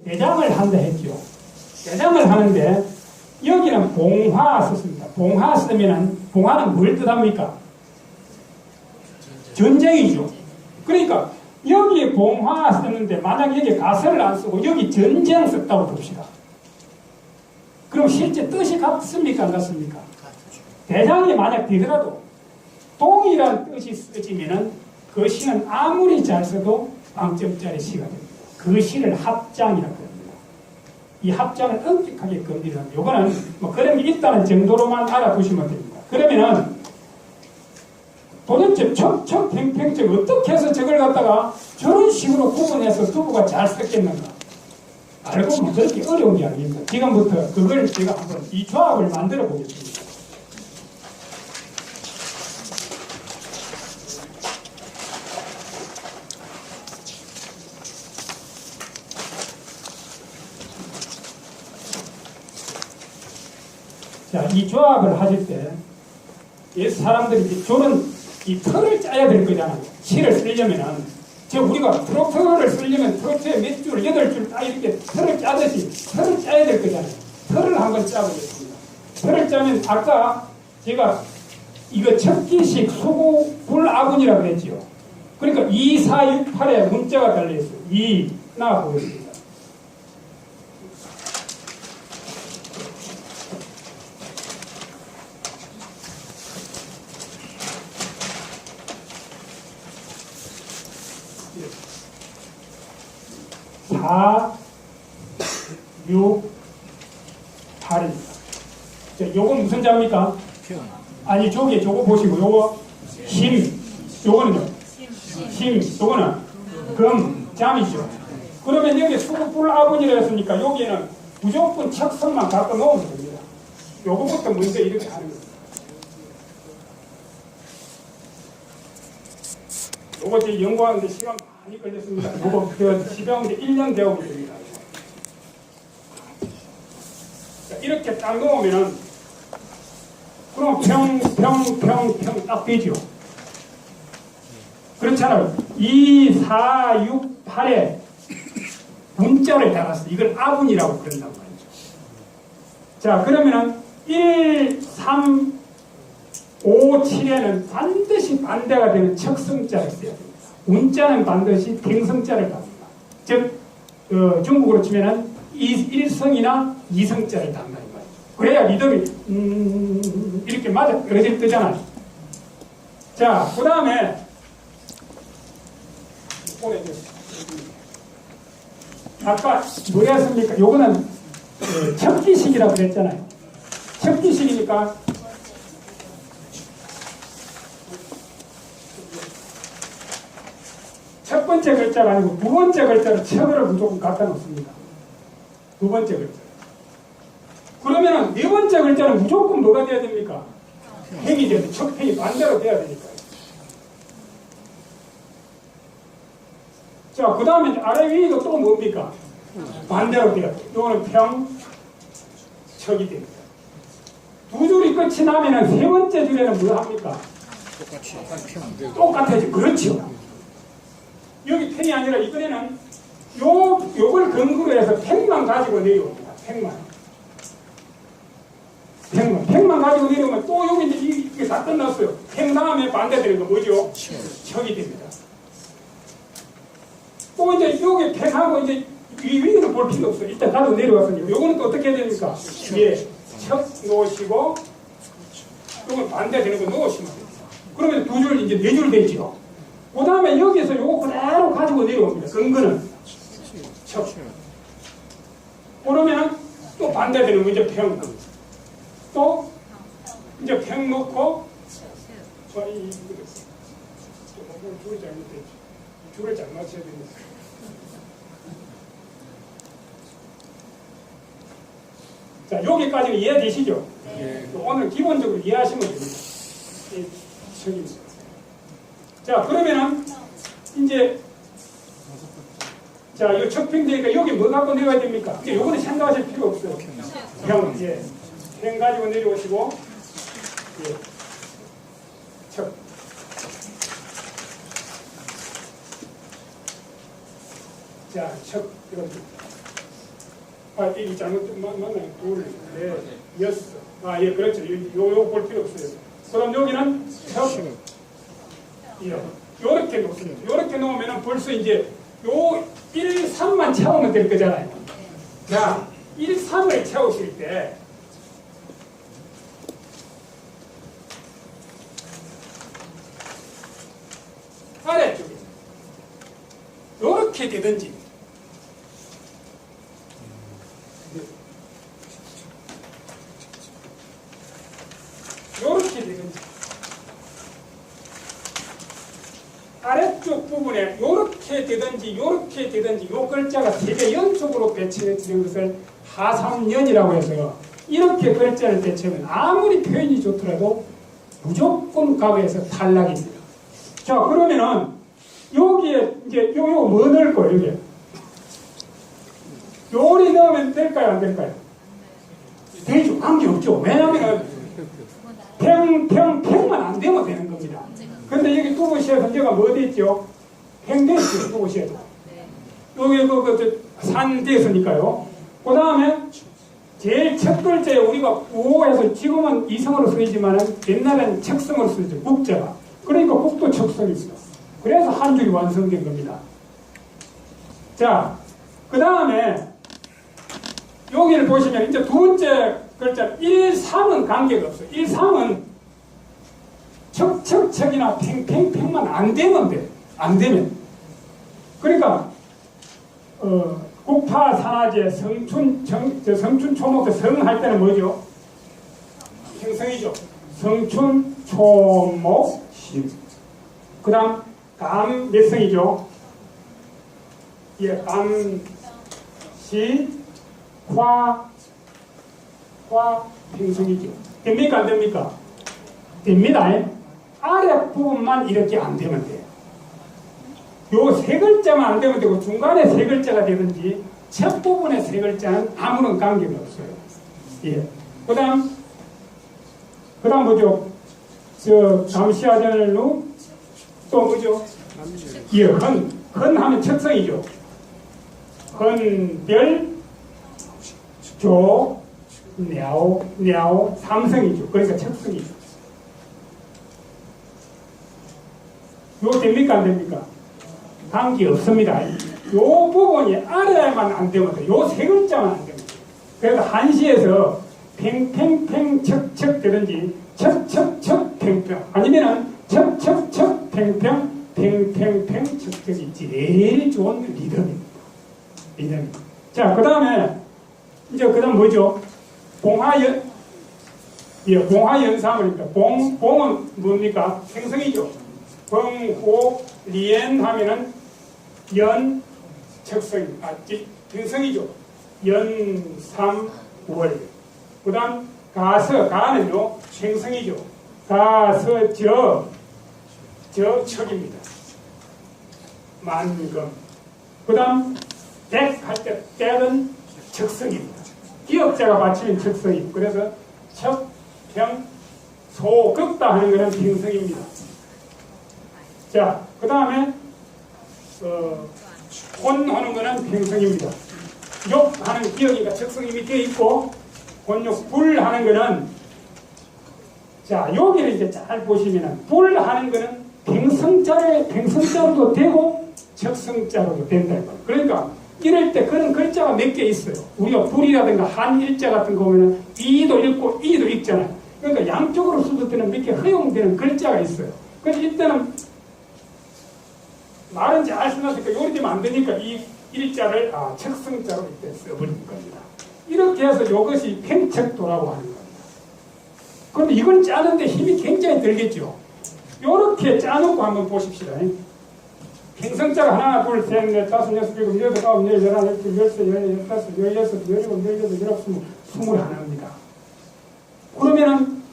대장을 한다 했죠. 대장을 하는데 여기는 봉화 썼습니다. 봉화 쓰면은 봉화는 뭘 뜻합니까? 전쟁이죠. 그러니까 여기에 봉화 썼는데 만약 여기 가설을 안 쓰고 여기 전쟁 썼다고 봅시다. 그럼 실제 뜻이 같습니까? 안 같습니까? 대장이 만약 되더라도 동일한 뜻이 쓰지면은 그 시는 아무리 잘 써도 빵점짜리 시가 됩니다. 그 시를 합장이라고 합니다. 이 합장을 엄격하게 금지합니다. 요거는 뭐 그런 게 있다는 정도로만 알아두시면 됩니다. 그러면은 도대체 척척팽팽 어떻게 해서 저걸 갖다가 저런 식으로 구분해서 두부가 잘 썼겠는가? 알고 보면 그렇게 어려운 게 아닙니다. 지금부터 그걸 제가 한번 이 조합을 만들어 보겠습니다. 자, 이 조합을 하실 때, 이 사람들이 저는 이 틀을 짜야 될 거잖아요. 시를 쓰려면은, 우리가 트로트를 쓰려면 트로트에 몇 줄, 8줄 딱 이렇게 틀을 짜듯이 틀을 짜야 될 거잖아요. 틀을 한번 짜보겠습니다. 틀을 짜면 아까 제가 이거 척기식 수구 불아군이라고 그랬죠. 그러니까 2, 4, 6, 8에 문자가 달려있어요. 2, 나와보겠습니다. 사, 6, 8입니다. 요건 무슨 자입니까? 아니, 저거 보시고, 요거, 힘, 요거는요? 힘, 요거는 금, 잠이죠. 그러면 여기 수구불아군이라 했으니까 여기에는 무조건 척선만 갖다 놓으면 됩니다. 요거부터 먼저 이렇게 하는 겁니다. 요거 제 연구하는데 시간 많이 걸렸습니다. 요거 지병인데 1년 되어야 됩니다. 자, 이렇게 딱 놓으면은 그럼 평 딱 되죠. 그렇잖아요. 2, 4, 6, 8에 문자를 달았어. 이걸 아분이라고 그런다고 말이죠. 자, 그러면은 1, 3, 5, 7에는 반드시 반대가 되는 척성자를 써야 됩니다. 운자는 반드시 갱성자를 답니다. 즉, 중국어로 치면은 1성이나 2성자를 답니다. 그래야 리듬이 이렇게 맞아 떨어질 때잖아요. 자, 그 다음에 아까 뭐였습니까? 요거는 척기식이라고 그랬잖아요. 척기식이니까 첫 번째 글자가 아니고 두 번째 글자로 척을 무조건 갖다 놓습니다. 두 번째 글자. 그러면은 네 번째 글자는 무조건 뭐가 돼야 됩니까? 행이 돼야 돼. 척행이 반대로 돼야 되니까요. 자, 그 다음에 아래 위도 또 뭡니까? 반대로 돼야 돼. 이거는 평, 척이 됩니다. 두 줄이 끝이 나면은 세 번째 줄에는 뭐 합니까? 똑같아지. 그렇죠. 여기 펜이 아니라 이번에는 요걸 근거로 해서 펜만 가지고 내려옵니다. 펜만 가지고 내려오면 또 여기 이제 이게 다 끝났어요. 펜 다음에 반대되는 거 뭐죠? 척이 됩니다. 또 이제 여기 펜하고 이제 위에는 볼 필요 없어요. 일단 가지고 내려왔으니까. 요거는 또 어떻게 해야 됩니까? 예, 척 놓으시고 요건 반대되는 거 놓으시면 됩니다. 그러면 두 줄 이제 4줄 되죠. 그 다음에 여기서 요거 그대로 가지고 내려옵니다. 근거는 척. 그러면 또 반대되는 거 이제 평. 또 이제 평 놓고 줄을 잘못했죠. 줄을 잘 맞춰야 됩니다. 자, 여기까지는 이해되시죠? 네. 오늘 기본적으로 이해하시면 됩니다. 척입니다. 자, 그러면은 이제 자, 이 척평되니까 여기 뭐 갖고 내려야 됩니까? 이제 요거는 생각하실 필요 없어요. 평, 예. 평 가지고 내려오시고, 예. 척. 자, 척, 이렇게. 이 잘못 맞나요? 둘, 넷, 여섯. 예, 그렇죠. 요거 볼 필요 없어요. 그럼 여기는 요렇게 놓습니다. 요렇게 놓으면 벌써 이제 요 1, 3만 채우면 될 거잖아요. 자, 1, 3을 채우실 때 아래쪽에 요렇게 되든지 요렇게 되든지 아래쪽 부분에 요렇게 되든지 요렇게 되든지 요 글자가 되게 연속으로 배치되는 것을 하삼연이라고 해서 이렇게 글자를 배치하면 아무리 표현이 좋더라도 무조건 과거에서 탈락입니다. 자, 그러면은 여기에 이제 요거 뭐 넣을 거예요? 여기에 요리 넣으면 될까요? 안 될까요? 되죠. 관계없죠. 왜냐하면 평만 안 되면 되는 겁니다. 근데 여기 두고시에 현재가 뭐 됐죠? 팽됐죠. 두고시에도. 여기 산 됐으니까요. 그 다음에 제일 첫 글자에 우리가 우호해서 지금은 이성으로 쓰이지만 옛날에는 척성으로 쓰이죠. 국자가. 그러니까 국도 척성이 있어. 그래서 한 줄이 완성된 겁니다. 자, 그 다음에 여기를 보시면 이제 두 번째 글자 1, 3은 관계가 없어요. 1, 3은 척척척이나 팽팽팽만 안 되면 돼. 안 되면. 그러니까 국파 산화제 성춘 초목 성 할 때는 뭐죠? 행성이죠. 성춘 초목 심. 그 다음 감 몇 성이죠? 예, 감 시 화 행성이죠. 됩니까? 안 됩니까? 됩니다. 아랫부분만 이렇게 안 되면 돼요. 요 세 글자만 안 되면 되고 중간에 세 글자가 되든지 첫 부분에 세 글자는 아무런 관계가 없어요. 예. 그 다음 뭐죠? 감시하전을로 또 뭐죠? 예, 헌 하면 척성이죠. 헌, 별, 조, 냐오, 삼성이죠. 그러니까 척성이죠. 요 됩니까? 안 됩니까? 관계 없습니다. 요 부분이 아래만 안 되면 돼요. 요 세 글자만 안 되면 돼요. 그래서 한시에서 팽팽팽 척척 되든지 척척척 팽팽 아니면은 척척척 팽팽 팽팽팽 척척이 제일 좋은 리듬입니다. 리듬. 자, 그 다음에 이제 그 다음 뭐죠? 봉화연삼을입니다. 봉은 뭡니까? 행성이죠. 봉호 리엔 하면은 연 척성이 행성이죠. 연삼월. 그 다음 가는요 행성이죠. 저 척입니다. 만금. 그 다음 백 할 때 백은 척성입니다. 기역자가 받치는 척성이고 그래서 척, 평, 소, 극다 하는 것은 평성입니다. 자, 그 다음에 혼하는 것은 평성입니다. 욕하는 기역이니까 척성이 밑에 있고 혼욕, 불하는 것은 자, 여기를 이제 잘 보시면은 불하는 것은 평성자로도 되고 척성자로도 된다. 그러니까 이럴 때 그런 글자가 몇 개 있어요. 우리가 불이라든가 한일자 같은 거 보면은 이도 읽고 이도 읽잖아요. 그러니까 양쪽으로 쓸 때는 몇 개 허용되는 글자가 있어요. 그래서 이때는 말은 잘 써놨으니까 요리 되면 안 되니까 이 일자를 척성자로 이때 써버린 겁니다. 이렇게 해서 이것이 팽척도라고 하는 겁니다. 그런데 이걸 짜는데 힘이 굉장히 들겠죠. 이렇게 짜놓고 한번 보십시다. 행성자가 하나, 둘, 셋, 넷, 다섯, 여섯, 일곱, 여덟, 아홉, 열, 열하나, 열둘, 열세, 열여섯, 열여섯, 열일곱, 열여덟, 열아홉, 스물하나입니다. 그러면은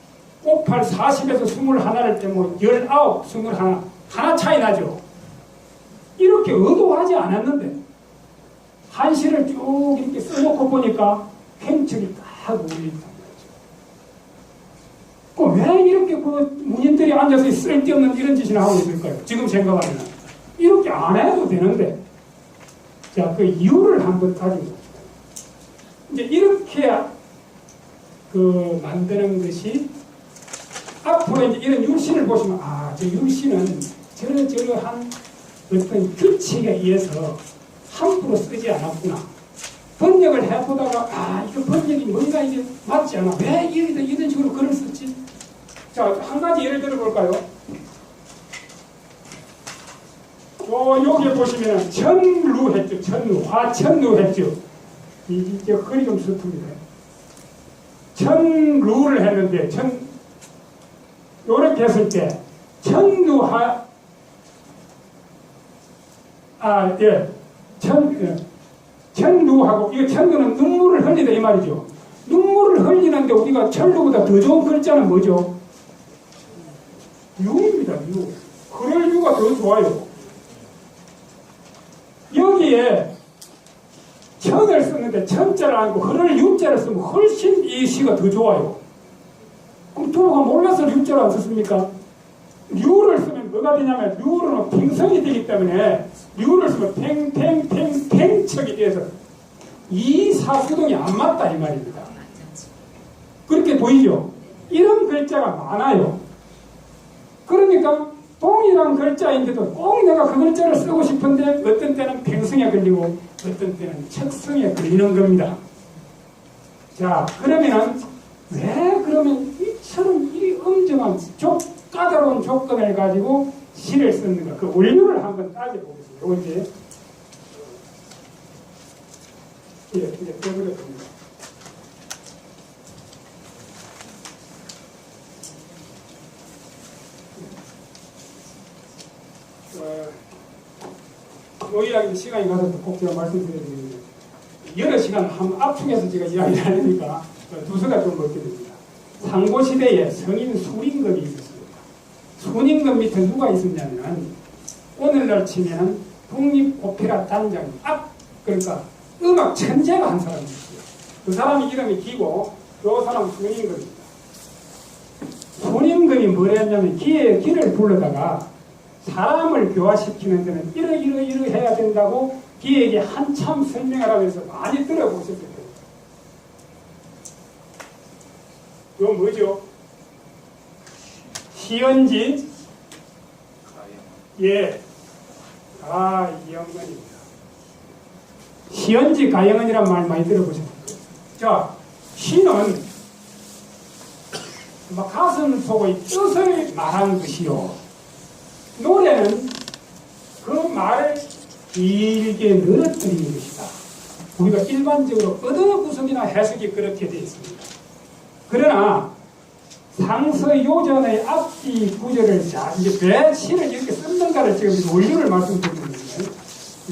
꼭팔 40에서 21를 빼면 19, 21 하나 차이 나죠. 이렇게 의도하지 않았는데 한시를 쭉 이렇게 써놓고 보니까 팽척이 딱 어울린단 말이죠. 왜 이렇게 문인들이 앉아서 쓸데없는 이런 짓이나 하고 있을까요? 지금 생각하면 이렇게 안 해도 되는데 자, 그 이유를 한번 가지고 봅시다. 이제 이렇게 만드는 것이 앞으로 이제 이런 율신을 보시면 저 율신은 저러한 어떤 규칙에 의해서 함부로 쓰지 않았구나. 번역을 해보다가 이거 번역이 뭔가 이게 맞지 않아. 왜 이런 식으로 글을 썼지? 자, 한 가지 예를 들어볼까요? 여기 보시면 천루 했죠. 화천루 했죠. 이제 글이 좀 서툽니다. 천루를 했는데 요렇게 했을 때 천루하 천루하고 이거 천루는 눈물을 흘리다 이 말이죠. 눈물을 흘리는데 우리가 천루보다 더 좋은 글자는 뭐죠? 유입니다. 유. 그럴 유가 더 좋아요. 여기에 천을 쓰는데 천자를 아니고 흐를 유자를 쓰면 훨씬 이 시가 더 좋아요. 그럼 두부가 몰라서 유자를 안 썼습니까? 류를 쓰면 뭐가 되냐면 류는 팽성이 되기 때문에 류를 쓰면 팽척이 돼서 이 사구동이 안 맞다 이 말입니다. 그렇게 보이죠? 이런 글자가 많아요. 그러니까 동일한 글자인데도 꼭 내가 그 글자를 쓰고 싶은데 어떤 때는 팽성에 걸리고 어떤 때는 척성에 걸리는 겁니다. 자, 그러면은 왜 그러면 이처럼 이 엄정한 까다로운 조건을 가지고 시를 썼는가? 그 원료를 한번 따져보겠습니다. 이거 이제 떠버렸습니다. 요 이야기 시간이 가서 꼭 제가 말씀드려야 되는데 여러 시간 한번 압축해서 제가 이야기를 하니까 두서가 좀 먹게 됩니다. 상고시대에 성인 수림금이 있었습니다. 수림금 밑에 누가 있었냐면 오늘날 치면 독립오페라 단장님 그러니까 음악 천재가 한 사람이 있어요. 그 사람이 이름이 기고 그 사람 수림금입니다. 수림금이 뭐랬냐면 기를 불러다가 사람을 교화시키는 데는 이러 해야 된다고 기에게 한참 설명하라고 해서 많이 들어보셨을 거예요. 이거 뭐죠? 시연지 가영은입니다. 시연지 가영은이란 말 많이 들어보셨을 거예요. 자, 시는 가슴 속의 뜻을 말하는 것이요. 노래는 그 말을 길게 늘어뜨리는 것이다. 우리가 일반적으로 어느 구성이나 해석이 그렇게 되어 있습니다. 그러나 상서요전의 앞뒤 구절을 이제 왜 시를 이렇게 썼는가를 지금 원리를 말씀드리는 거예요.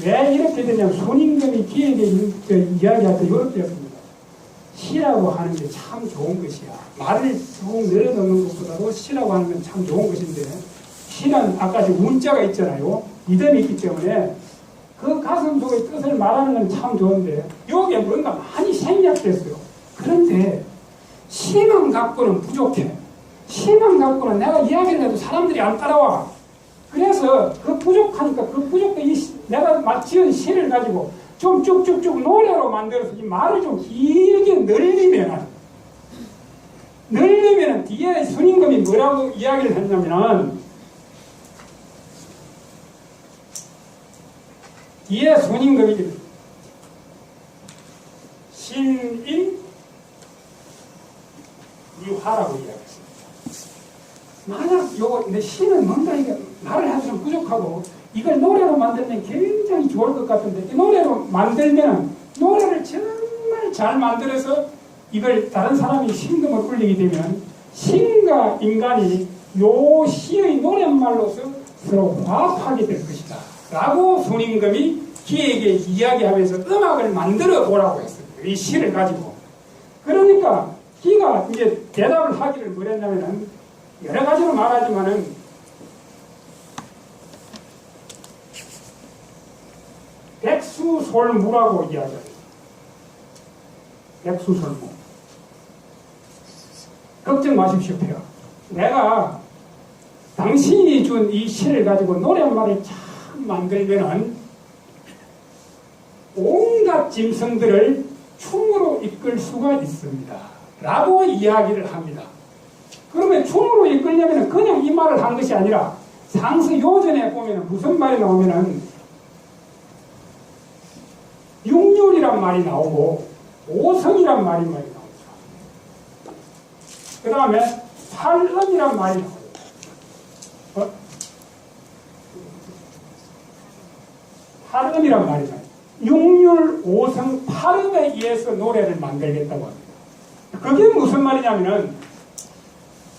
왜 이렇게 되냐면 손임금이 기에게 이야기할 때 이렇게 했습니다. 시라고 하는 게 참 좋은 것이야. 말을 쭉 늘어놓는 것보다도 시라고 하는 건 참 좋은 것인데 시는 아까 지금 문자가 있잖아요. 리듬이 있기 때문에 그 가슴 속의 뜻을 말하는 건 참 좋은데 여기에 뭔가 많이 생략됐어요. 그런데 시만 갖고는 부족해. 시만 갖고는 내가 이야기를 해도 사람들이 안 따라와. 그래서 그 부족하니까 그 부족한 내가 지은 시를 가지고 좀 쭉쭉쭉 노래로 만들어서 이 말을 좀 길게 늘리면은 뒤에 순임금이 뭐라고 이야기를 했냐면은 뒤에 순임금이 신인 유하라고 이야기했습니다. 만약 요거 내 시는 뭔가 이게 말을 하기는 부족하고 이걸 노래로 만들면 굉장히 좋을 것 같은데 이 노래로 만들면 노래를 정말 잘 만들어서 이걸 다른 사람이 신금을 울리게 되면 신과 인간이 요 시의 노랫말로서 서로 화합하게 될 것이다 라고 손임금이 기에게 이야기하면서 음악을 만들어 보라고 했습니다. 이 시를 가지고. 그러니까 기가 이제 대답을 하기를 뭐랬냐면은 여러 가지로 말하지만은 백수솔무라고 이야기합니다. 백수솔무. 걱정 마십시오, 폐하. 내가 당신이 준 이 시를 가지고 노랫말을 참 만들면은 온갖 짐승들을 춤으로 이끌 수가 있습니다. 라고 이야기를 합니다. 그러면 춤으로 이끌려면 그냥 이 말을 한 것이 아니라 상서 요전에 보면 무슨 말이 나오면은 육률이란 말이 나오고 오성이란 말이 나옵니다. 그 다음에 팔음이란 말이 나와요. 팔음이란 말이 나와요. 육률, 오성, 팔음에 의해서 노래를 만들겠다고 합니다. 그게 무슨 말이냐면은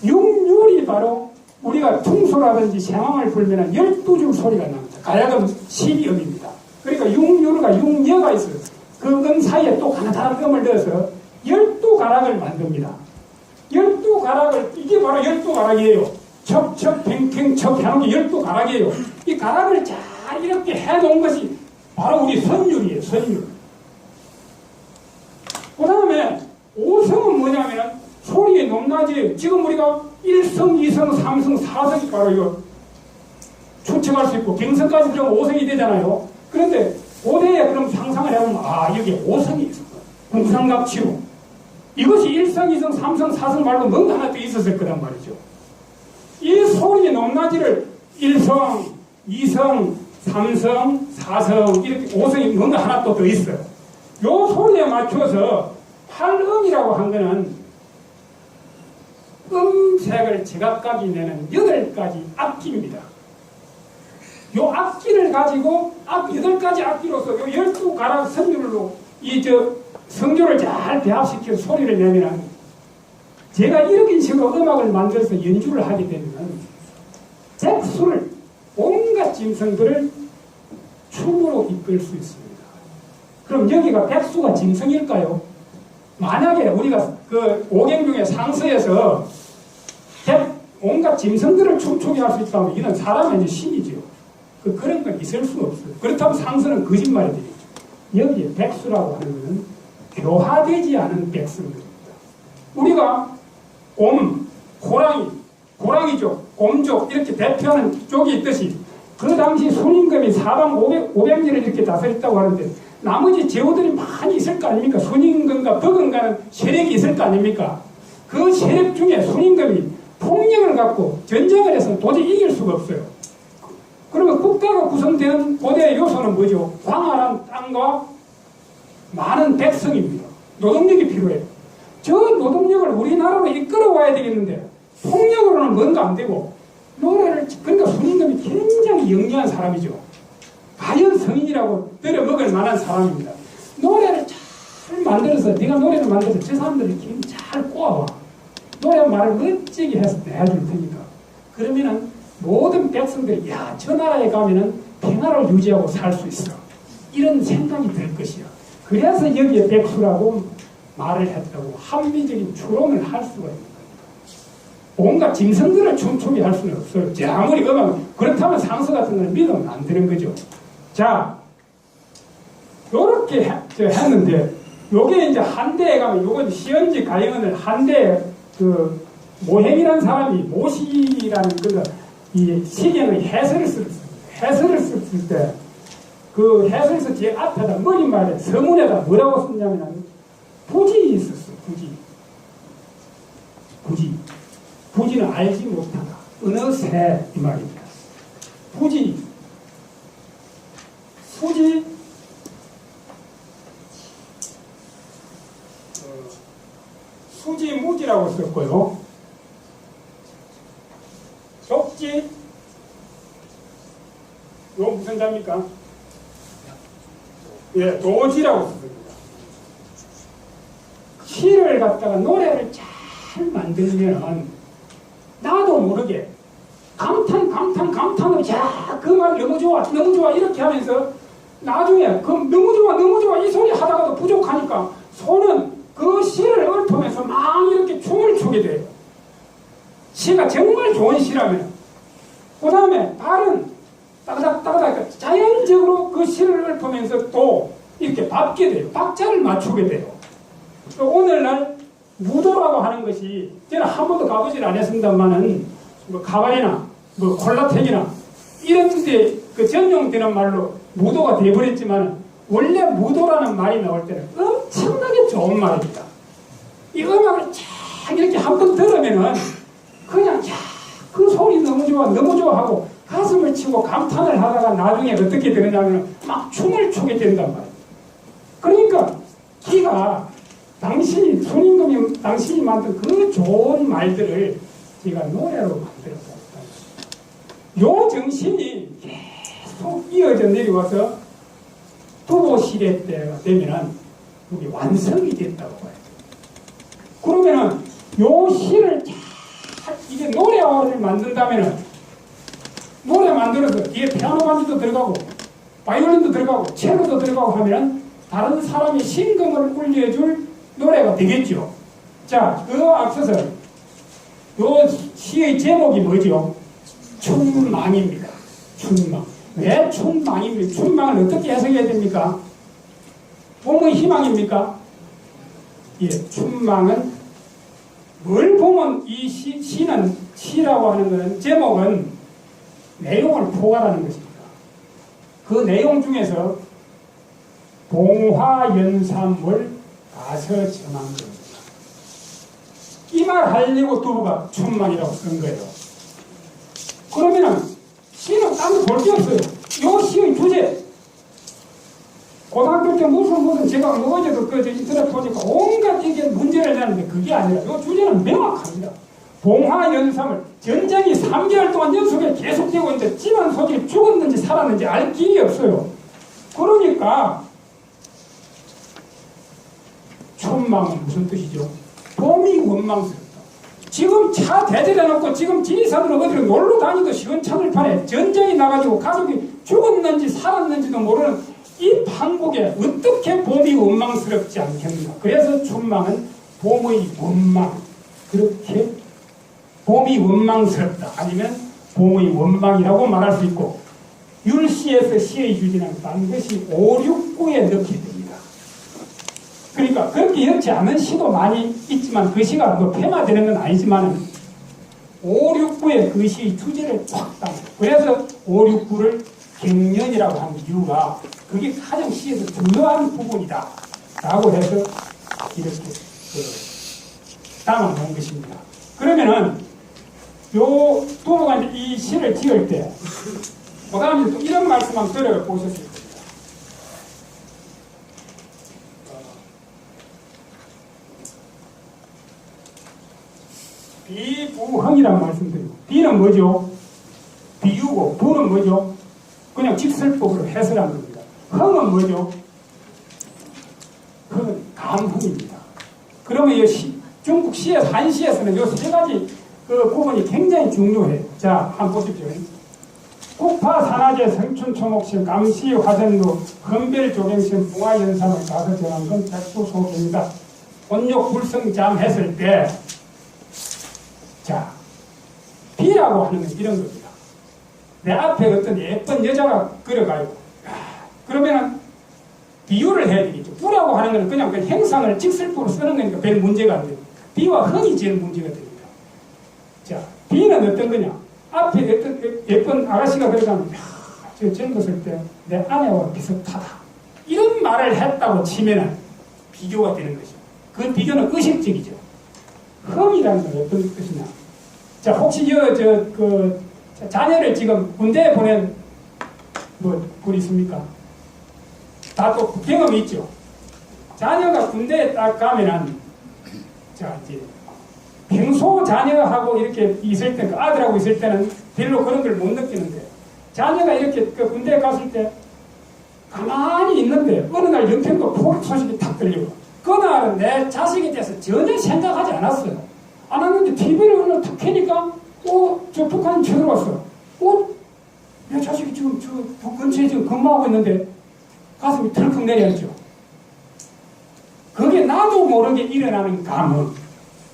육률이 바로 우리가 퉁소라든지 생황을 불면 12줄 소리가 납니다. 가야금 12음입니다. 그러니까 육률과 육녀가 있어요. 그 음 사이에 또 하나 다른 음을 넣어서 12가락을 만듭니다. 12가락을, 이게 바로 12가락이에요. 척, 척, 팽팽, 척 하는 게 12가락이에요. 이 가락을 잘 이렇게 해놓은 것이 바로 우리 선율이에요, 선율. 그 다음에 오성은 뭐냐면 소리의 높낮이, 지금 우리가 1성, 2성, 3성, 4성이 바로 이거 추측할 수 있고 경성까지 들어가면 5성이 되잖아요. 그런데 고대에 그럼 상상을 해보면 아 여기 5성이 있었어. 궁상갑치로. 이것이 1성, 2성, 3성, 4성 말고 뭔가 하나 더 있었을 거란 말이죠. 이 소리의 높낮이를 1성, 2성, 3성, 4성 이렇게 5성이 뭔가 하나 또 더 있어요. 요 소리에 맞춰서 팔음이라고 한 거는 음색을 제각각이 내는 8가지 악기입니다. 요 악기를 가지고 8가지 악기로서 요 12가락 선율로 성조를 잘 배합시켜 소리를 내면 제가 이런 식으로 음악을 만들어서 연주를 하게 되면 백수를 온갖 짐승들을 춤으로 이끌 수 있습니다. 그럼 여기가 백수가 짐승일까요? 만약에 우리가 그 오경중의 상서에서 온갖 짐승들을 춤추게 할 수 있다면 이는 사람의 신이지요. 그런 건 있을 수가 없어요. 그렇다면 상서는 거짓말이 되겠죠. 여기에 백수라고 하는 것은 교화되지 않은 백성들입니다. 우리가 고랑이족, 곰족 이렇게 대표하는 쪽이 있듯이 그 당시 순임금이 사방 500리를 이렇게 다스렸다고 하는데 나머지 제후들이 많이 있을 거 아닙니까? 순임금과 버금가는 세력이 있을 거 아닙니까? 그 세력 중에 순임금이 폭력을 갖고 전쟁을 해서 도저히 이길 수가 없어요. 그러면 국가가 구성되는 고대의 요소는 뭐죠? 광활한 땅과 많은 백성입니다. 노동력이 필요해요. 저 노동력을 우리나라로 이끌어와야 되겠는데 폭력으로는 뭔가 안 되고 그러니까 순임금이 굉장히 영리한 사람이죠. 가연 성인이라고 들여먹을 만한 사람입니다. 노래를 잘 만들어서 네가 노래를 만들어서 저 사람들을 잘 꼬아와. 노래 말을 멋지게 해서 내줄 테니까. 그러면은 모든 백성들이 야, 저 나라에 가면은 평화를 유지하고 살 수 있어. 이런 생각이 들 것이야. 그래서 여기에 백수라고 말을 했다고 합리적인 추론을 할 수가 있는 겁니다. 온갖 짐승들을 춤추게 할 수는 없어요. 아무리 그렇다면 상서 같은 걸 믿으면 안 되는 거죠. 자, 요렇게 했는데 요게 이제 한대에 가면 요건 시연지 가영을 한대에 그 모행이라는 사람이 모시라는 이 시경의 해설을 썼습니다. 해설을 썼을 때 그 해설에서 제 앞에다 머리말에 서문에다 뭐라고 썼냐면 부지 있었어. 부지는 알지 못하다. 어느새 이 말입니다. 수지무지라고 썼고요. 족지, 요 무슨 자입니까? 예, 도지라고 썼습니다. 시를 갖다가 노래를 잘 만들면 나도 모르게 감탄으로 야, 그 말 너무 좋아 이렇게 하면서 나중에 그 너무 좋아 이 소리 하다가도 부족하니까 손은 그 시를 읊으면서 막 이렇게 춤을 추게 돼요. 시가 정말 좋은 시라면 그 다음에 발은 따그닥 자연적으로 그 시를 읊으면서 또 이렇게 밟게 돼요. 박자를 맞추게 돼요. 또 오늘날 무도라고 하는 것이 저는 한 번도 가보질 않았습니다만은 뭐 가발이나 뭐 콜라텍이나 이런 데 그 전용되는 말로 무도가 돼버렸지만 원래 무도라는 말이 나올 때는 엄청나게 좋은 말입니다. 이 음악을 쫙 이렇게 한번 들으면은 그냥 그 소리 너무 좋아 너무 좋아하고 가슴을 치고 감탄을 하다가 나중에 어떻게 되느냐면 막 춤을 추게 된단 말이에요. 그러니까 기가 당신이 손임금이 당신이 만든 그 좋은 말들을 제가 노래로 만들었다. 요 정신이 계속 이어져 내려와서 두보 시대 때가 되면은 우리 완성이 됐다고 봐요. 그러면은 요 시를 이게 노래를 만든다면은 노래 만들어서 뒤에 피아노 반주도 들어가고 바이올린도 들어가고 첼로도 들어가고 하면은 다른 사람이 심금을 울려줄 노래가 되겠죠. 자, 그 앞서서 요 시의 제목이 뭐죠? 춘망입니다. 춘망. 왜 춘망입니까? 춘망을 어떻게 해석해야 됩니까? 봄의 희망입니까? 예, 춘망은 뭘 보면 이 시는 시라고 하는 것은 제목은 내용을 포괄하는 것입니다. 그 내용 중에서 봉화연삼을 가서 정한 겁니다. 이 말 하려고 두부가 춘망이라고 쓴 거예요. 그러면은 시는 딴 거 볼 게 없어요. 요 시의 주제. 고등학교 때 무슨 제가 어제도 그 인터넷 보니까 온갖 이게 문제를 내는데 그게 아니라 요 주제는 명확합니다. 봉화연삼을 전쟁이 3개월 동안 연속에 계속되고 있는데 집안 소집이 죽었는지 살았는지 알 길이 없어요. 그러니까 춘망은 무슨 뜻이죠? 봄이 원망스럽다. 지금 차 대절해놓고 지금 지리산으로 어디로 놀러 다니도 시원찮을 판에 전쟁이 나가지고 가족이 죽었는지 살았는지도 모르는 이 판국에 어떻게 봄이 원망스럽지 않겠는가. 그래서 춘망은 봄의 원망. 그렇게 봄이 원망스럽다. 아니면 봄의 원망이라고 말할 수 있고 율시에서 시의 주제는 반드시 5, 6구에 넣게 됩니다. 그러니까 그렇게 넣지 않은 시도 많이 있지만 그 시가 뭐 폐마되는 건 아니지만 5, 6구에 그 시의 주제를 쫙 담아요. 그래서 5, 6구를 갱년이라고 하는 이유가 그게 가장 시에서 중요한 부분이다 라고 해서 이렇게 담아놓은 것입니다. 그러면은 요 두부가 이 시를 지을 때 그 다음에 또 이런 말씀 한번 들어보셨을 겁니다. 비부흥이라고 말씀드리고 비는 뭐죠? 비유고 부는 뭐죠? 그냥 직설법으로 해설한 겁니다. 흥은 뭐죠? 흥은 감흥입니다. 그러면 이 중국 시에서 한시에서는 이 세 가지 그 부분이 굉장히 중요해요. 자, 한번 보십시오. 국파산화제 성춘초목심 감시 화전루 헌별조경심 붕화연삼을 가서 정한 건 백수소개입니다. 온욕불성잠 했을 때 자, 비라고 하는 건 이런 겁니다. 내 앞에 어떤 예쁜 여자가 걸어가요. 그러면은 비유를 해야 되겠죠. 부라고 하는 건 그냥 그 행상을 직설법으로 쓰는 거니까 별 문제가 안 돼요. 비와 흥이 제일 문제가 됩니다. 자, 비는 어떤 거냐? 앞에 어떤 예쁜 아가씨가 걸어가면 저 젊었을 때 내 아내와 비슷하다. 이런 말을 했다고 치면은 비교가 되는 거죠. 그 비교는 의식적이죠. 흥이라는 건 어떤 뜻이냐? 자, 혹시 자녀를 지금 군대에 보낸 분 있습니까? 다 또 경험이 있죠. 자녀가 군대에 딱 가면은 자 이제 평소 자녀하고 이렇게 있을 때, 그 아들하고 있을 때는 별로 그런 걸 못 느끼는데 자녀가 이렇게 그 군대에 갔을 때 가만히 있는데 어느 날 연평도 폭 소식이 탁 들리고 그날은 내 자식에 대해서 전혀 생각하지 않았어요. 안 왔는데 TV를 오늘 탁 켜니까 저 북한이 쳐들어왔어. 내 자식이 지금 저 근처에 지금 근무하고 있는데 가슴이 덜컥 내려앉죠. 그게 나도 모르게 일어나는 감흥.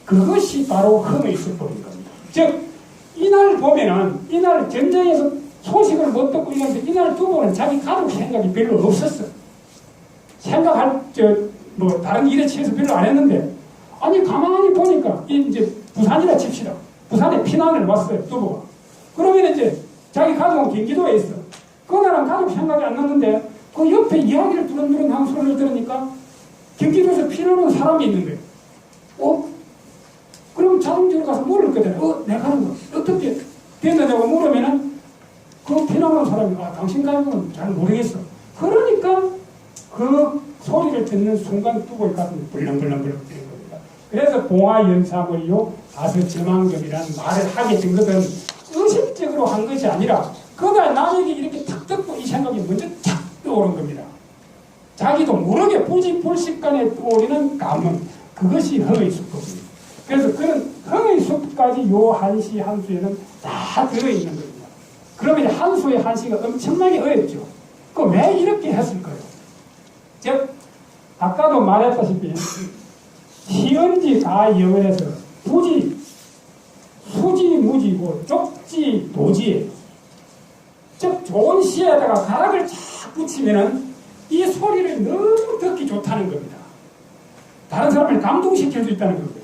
그것이 바로 흥의 수법인 겁니다. 즉, 이날 보면은, 이날 전쟁에서 소식을 못 듣고 있는데, 이날 두고는 자기 가족 생각이 별로 없었어. 다른 일에 취해서 별로 안 했는데, 아니, 가만히 보니까, 이제 부산이라 칩시다. 부산에 피난을 왔어요, 두고가. 그러면 이제 자기 가족은 경기도에 있어. 그날은 가족 생각이 안 났는데, 그 옆에 이야기를 두런두런 하는 소리를 들으니까 경기도에서 필요한 사람이 있는 거예요. 그럼 자동적으로 가서 물을 거잖아요. 내가 하는 거 어떻게 됐느냐고 물으면은 그 피나는 사람이 당신 가는 건 잘 모르겠어. 그러니까 그 소리를 듣는 순간 두고의 가슴이 불렁불렁불렁 뛰는 겁니다. 그래서 봉화연사물요 가서점왕금이라는 말을 하게 된 것은 의식적으로 한 것이 아니라 그날 나에게 이렇게 탁 듣고 이 생각이 먼저 탁 떠오른 겁니다. 자기도 모르게 불식간에 떠오르는 감흥, 그것이 흥의 수법입니다. 그래서 그런 흥의 수법까지 요 한시 한수에는 다 들어있는 겁니다. 그러면 한수의 한시가 엄청나게 어렵죠. 그 왜 이렇게 했을까요? 즉 아까도 말했다시피 시언지 가영을해서 부지, 수지, 무지고 족지, 도지에 즉 좋은 시에다가 가락을 쫙 붙이면은 이 소리를 너무 듣기 좋다는 겁니다. 다른 사람을 감동시킬 수 있다는 겁니다.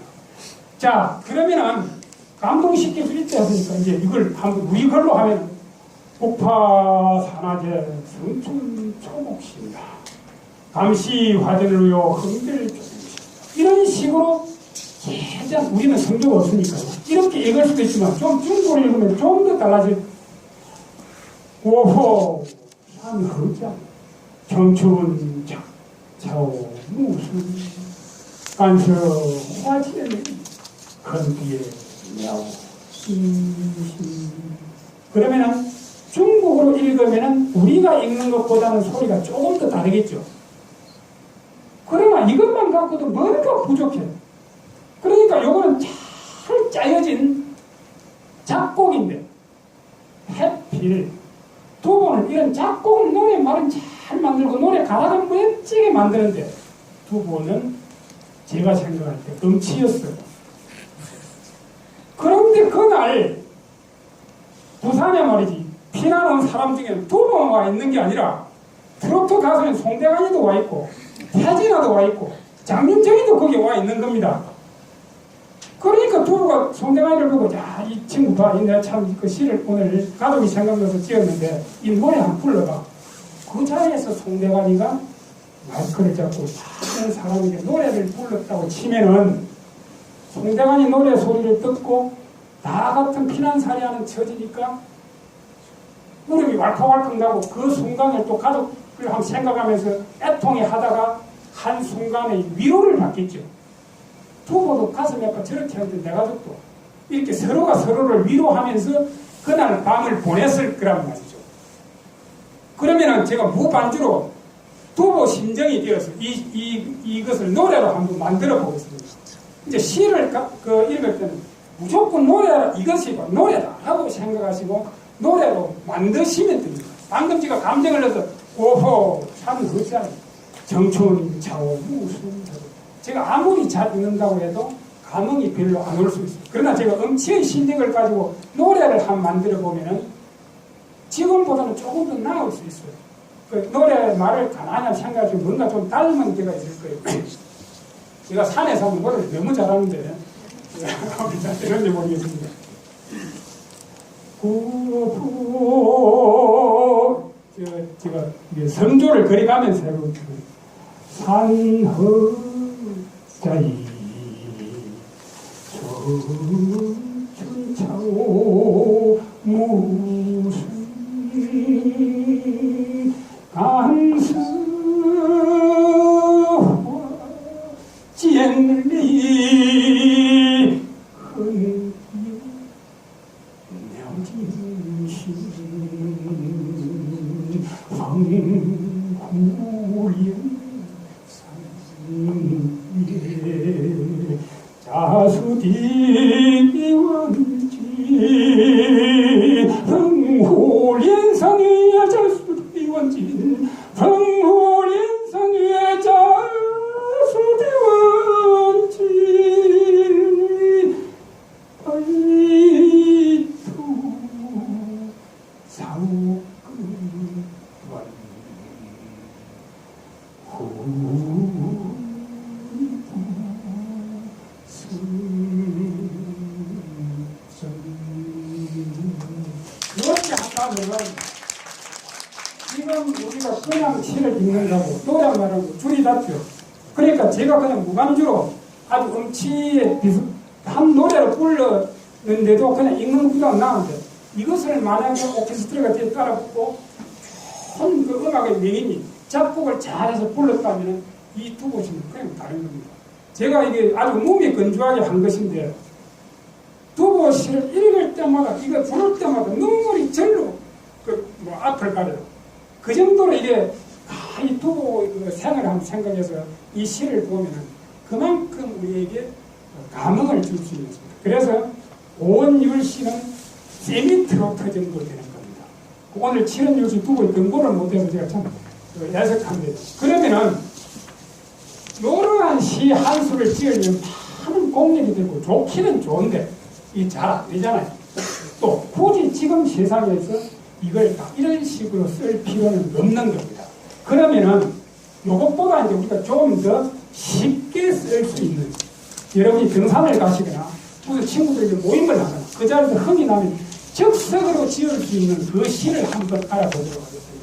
자, 그러면은 감동시킬 수 있다 했으니까 이제 이걸 한번 우리 걸로 하면 국파산화제 성춘 초목시입니다. 감시 화전을요 흥들 이런 식으로 최대한 우리는 성조가 없으니까요. 이렇게 읽을 수도 있지만 좀 중국어로 읽으면 좀 더 달라질 고호 산허장 청춘 차오 무슨 간서 화지에 건기에 야오 그러면은 중국어로 읽으면은 우리가 읽는 것보다는 소리가 조금 더 다르겠죠. 그러나 이것만 갖고도 뭔가 부족해. 그러니까 요거는 잘 짜여진 작곡인데 해필 두 번은 이런 작곡은 노래 말은 잘 만들고 노래 가락은 멋지게 만드는데 두 번은 제가 생각할 때 음치였어요. 그런데 그날 부산에 말이지 피난온 사람 중에 두 번 와 있는 게 아니라 트로트 가수인 송대관이도 와 있고 태진아도 와 있고 장윤정이도 거기 와 있는 겁니다. 그러니까 두부가 송대관이를 보고 야, 이 친구 봐. 내가 참 그 시를 오늘 가족이 생각나서 지었는데 이 노래 한번 불러봐. 그 자리에서 송대관이가 마이크를 잡고 다른 사람에게 노래를 불렀다고 치면은 송대관이 노래 소리를 듣고 나 같은 피난살이하는 처지니까 무릎이 왈칵왈칵 나고 그 순간을 또 가족을 한번 생각하면서 애통해 하다가 한 순간에 위로를 받겠죠. 두고도 가슴이 아파 저렇게 하는데 내 가족도 이렇게 서로가 서로를 위로하면서 그날 밤을 보냈을 거란 말이죠. 그러면은 제가 무반주로 두고 심정이 되어서 이것을 노래로 한번 만들어 보겠습니다. 이제 시를 읽을 때는 무조건 노래라, 이것이 노래다 하고 생각하시고 노래로 만드시면 됩니다. 방금 제가 감정을 넣어서 오호 산허장 정춘 차오 무슨 제가 아무리 잘 읽는다고 해도 감흥이 별로 안 올 수 있어요. 그러나 제가 음치의 신경을 가지고 노래를 한번 만들어 보면은 지금보다는 조금 더 나을 수 있어요. 그 노래 말을 가만히 생각하면 뭔가 좀 닮은 게가 있을 거예요. 제가 산에서 하면 노래를 너무 잘하는데 잘 되는지 모르겠습니다. 제가 성조를 그려가면서 해보고 산허자이 천춘차오 무슨 간서와 찌엔리 흔 명진신 황후련 산위에 자수디 원지 황후련상의 자수디 원지 황후련상의 자수디 원지 아이투 사우끄 이렇게 한다면 지금 우리가 그냥 시를 읽는다고 노래 말하고 줄이 닿죠. 그러니까 제가 그냥 무간주로 아주 음치에 비슷한 노래를 불렀는데도 그냥 읽는 것도 안 나오는데 이것을 만약에 오케스트라가 뒤에 따라 붙고 그 음악의 명인이 작곡을 잘해서 불렀다면 이 두 곳은 그냥 다른 겁니다. 제가 이게 아주 몸이 건조하게 한 것인데 두보시를 읽을 때마다 이거 부를 때마다 눈물이 절로 앞을 가려요. 그 정도로 이게 이 두보 생을 한번 생각해서 이 시를 보면은 그만큼 우리에게 감흥을 줄 수 있습니다. 그래서 오원율 시는 세미트로트 정도 되는 겁니다. 오늘 7원율시 두보의 근거를 못해서 제가 참 애석한데 그러면은 이러한 시 한 수를 지으려면 많은 공력이 되고 좋기는 좋은데 이 잘 안 되잖아요. 또 굳이 지금 세상에서 이걸 다 이런 식으로 쓸 필요는 없는 겁니다. 그러면은 요것보다 이제 우리가 좀 더 쉽게 쓸 수 있는 여러분이 등산을 가시거나 무슨 친구들에게 모임을 하거나 그 자리에서 흥이 나면 즉석으로 지을 수 있는 그 시를 한번 알아보도록 하겠습니다.